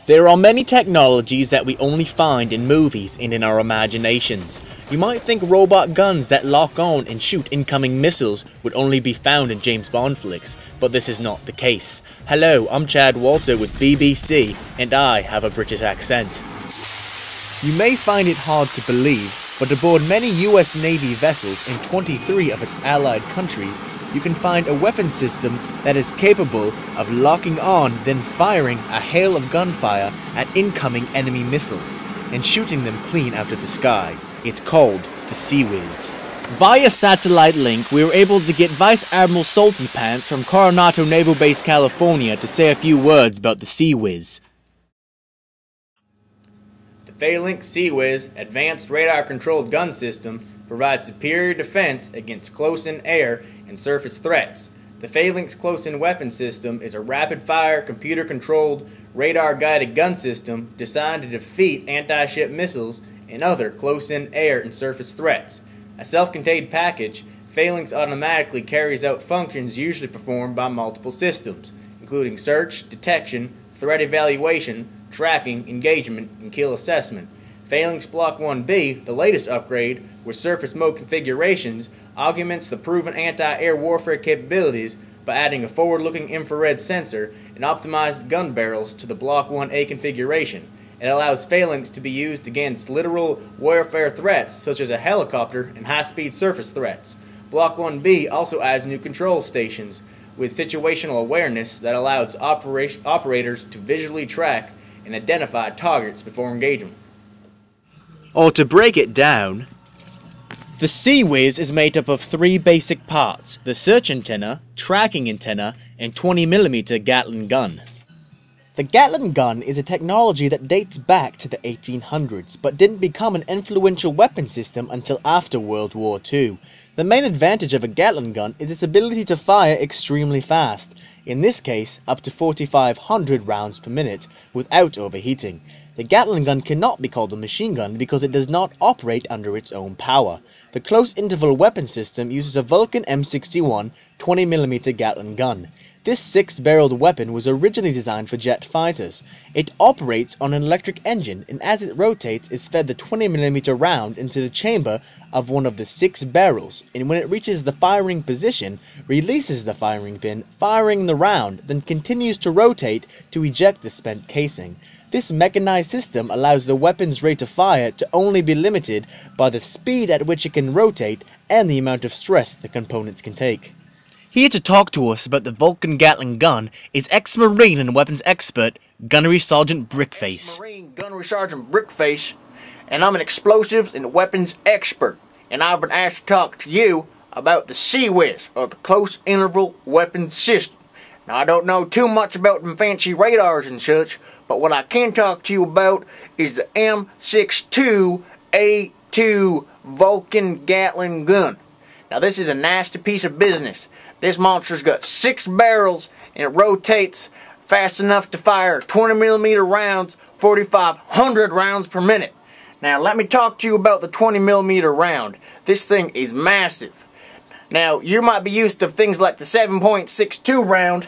There are many technologies that we only find in movies and in our imaginations. You might think robot guns that lock on and shoot incoming missiles would only be found in James Bond flicks, but this is not the case. Hello, I'm Chad Walter with BBC, and I have a British accent. You may find it hard to believe, but aboard many US Navy vessels in 23 of its allied countries, you can find a weapon system that is capable of locking on, then firing a hail of gunfire at incoming enemy missiles, and shooting them clean out of the sky. It's called the CIWS. Via satellite link, we were able to get Vice Admiral Salty Pants from Coronado Naval Base, California to say a few words about the CIWS. The Phalanx CIWS Advanced Radar Controlled Gun System provides superior defense against close-in air and surface threats. The Phalanx Close-in Weapon System is a rapid-fire, computer-controlled, radar-guided gun system designed to defeat anti-ship missiles and other close-in air and surface threats. A self-contained package, Phalanx automatically carries out functions usually performed by multiple systems, including search, detection, threat evaluation, tracking, engagement, and kill assessment. Phalanx Block 1B, the latest upgrade, with surface mode configurations, augments the proven anti-air warfare capabilities by adding a forward-looking infrared sensor and optimized gun barrels to the Block 1A configuration. It allows Phalanx to be used against literal warfare threats such as a helicopter and high-speed surface threats. Block 1B also adds new control stations with situational awareness that allows operators to visually track and identify targets before engagement. Or to break it down, the CIWS is made up of three basic parts: the search antenna, tracking antenna, and 20mm Gatling gun. The Gatling gun is a technology that dates back to the 1800s, but didn't become an influential weapon system until after World War II. The main advantage of a Gatling gun is its ability to fire extremely fast, in this case up to 4,500 rounds per minute, without overheating. The Gatling gun cannot be called a machine gun because it does not operate under its own power. The close interval weapon system uses a Vulcan M61 20mm Gatling gun. This six-barreled weapon was originally designed for jet fighters. It operates on an electric engine, and as it rotates is fed the 20mm round into the chamber of one of the six barrels, and when it reaches the firing position, releases the firing pin, firing the round, then continues to rotate to eject the spent casing. This mechanized system allows the weapon's rate of fire to only be limited by the speed at which it can rotate and the amount of stress the components can take. Here to talk to us about the Vulcan Gatling gun is ex-Marine and weapons expert, Gunnery Sergeant Brickface. Ex-Marine Gunnery Sergeant Brickface, and I'm an explosives and weapons expert, and I've been asked to talk to you about the CIWS, or the Close Interval Weapon System. Now, I don't know too much about them fancy radars and such, but what I can talk to you about is the M62A2 Vulcan Gatling gun. Now, this is a nasty piece of business. This monster's got six barrels and it rotates fast enough to fire 20mm rounds, 4,500 rounds per minute. Now, let me talk to you about the 20mm round. This thing is massive. Now, you might be used to things like the 7.62 round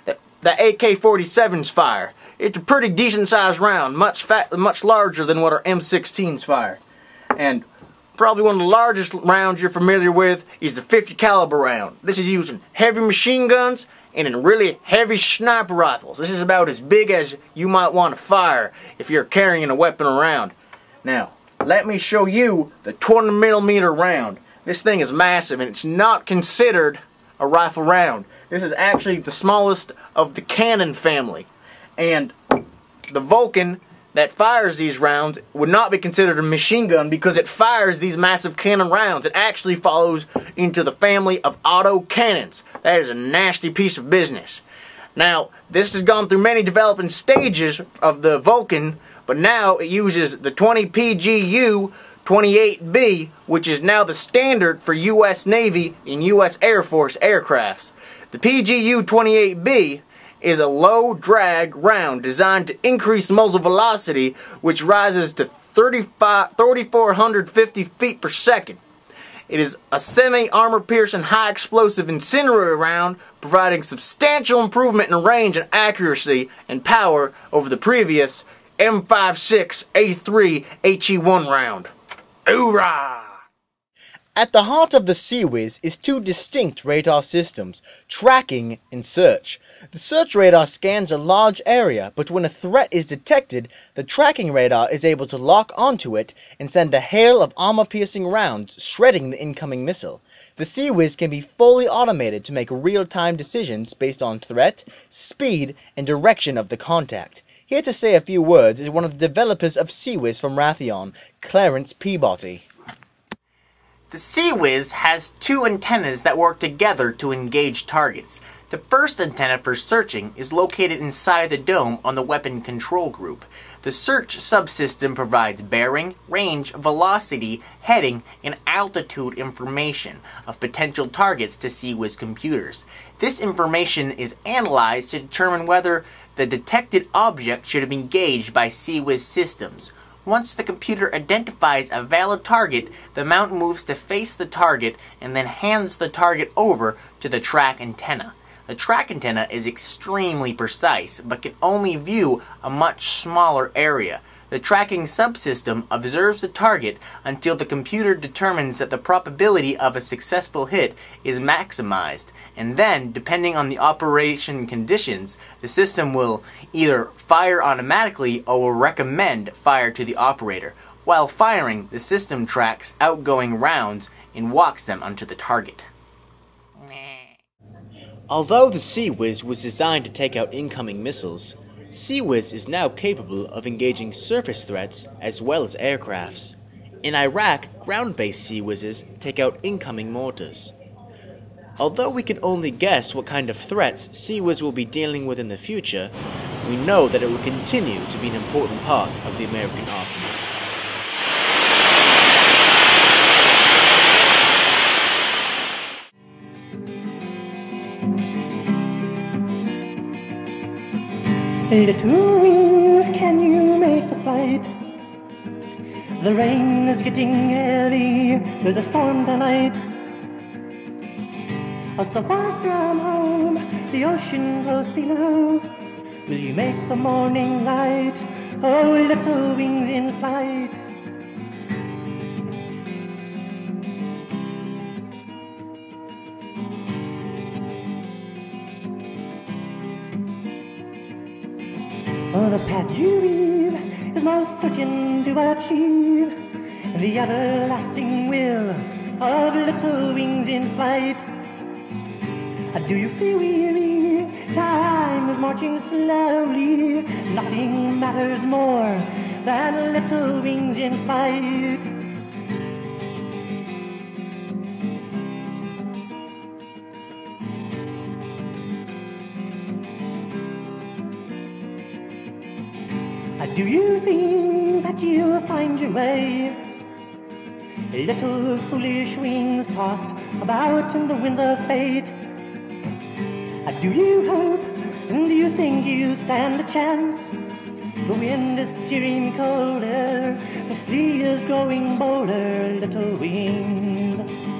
that the AK-47s fire. It's a pretty decent sized round, much larger than what our M16s fire. And probably one of the largest rounds you're familiar with is the 50 caliber round. This is used in heavy machine guns and in really heavy sniper rifles. This is about as big as you might want to fire if you're carrying a weapon around. Now, let me show you the 20mm round. This thing is massive and it's not considered a rifle round. This is actually the smallest of the cannon family. And the Vulcan that fires these rounds would not be considered a machine gun because it fires these massive cannon rounds. It actually follows into the family of auto cannons. That is a nasty piece of business. Now, this has gone through many developing stages of the Vulcan, but now it uses the 20 PGU 28B, which is now the standard for US Navy and US Air Force aircrafts. The PGU 28B is a low drag round designed to increase muzzle velocity, which rises to 3,450 feet per second. It is a semi-armor piercing high explosive incendiary round, providing substantial improvement in range and accuracy and power over the previous M56A3 HE1 round. Hoorah! At the heart of the CIWS is two distinct radar systems, tracking and search. The search radar scans a large area, but when a threat is detected, the tracking radar is able to lock onto it and send a hail of armor-piercing rounds, shredding the incoming missile. The CIWS can be fully automated to make real-time decisions based on threat, speed, and direction of the contact. Here to say a few words is one of the developers of CIWS from Raytheon, Clarence Peabody. The CIWS has two antennas that work together to engage targets. The first antenna for searching is located inside the dome on the weapon control group. The search subsystem provides bearing, range, velocity, heading, and altitude information of potential targets to CIWS computers. This information is analyzed to determine whether the detected object should be engaged by CIWS systems. Once the computer identifies a valid target, the mount moves to face the target and then hands the target over to the track antenna. The track antenna is extremely precise, but can only view a much smaller area. The tracking subsystem observes the target until the computer determines that the probability of a successful hit is maximized, and then, depending on the operation conditions, the system will either fire automatically or will recommend fire to the operator. While firing, the system tracks outgoing rounds and walks them onto the target. Although the CIWS was designed to take out incoming missiles, CIWS is now capable of engaging surface threats as well as aircrafts. In Iraq, ground-based CIWSs take out incoming mortars. Although we can only guess what kind of threats CIWS will be dealing with in the future, we know that it will continue to be an important part of the American arsenal. Little wings, can you make the flight? The rain is getting heavy, there's a storm tonight. So far from home, the ocean close below. Will you make the morning light? Oh, little wings in flight. Oh, the path you weave is most certain to achieve the everlasting will of little wings in flight. Do you feel weary? Time is marching slowly. Nothing matters more than little wings in flight. Do you think that you'll find your way? Little foolish wings tossed about in the winds of fate. Do you hope, and do you think you stand a chance? The wind is steering colder, the sea is growing bolder, little wings.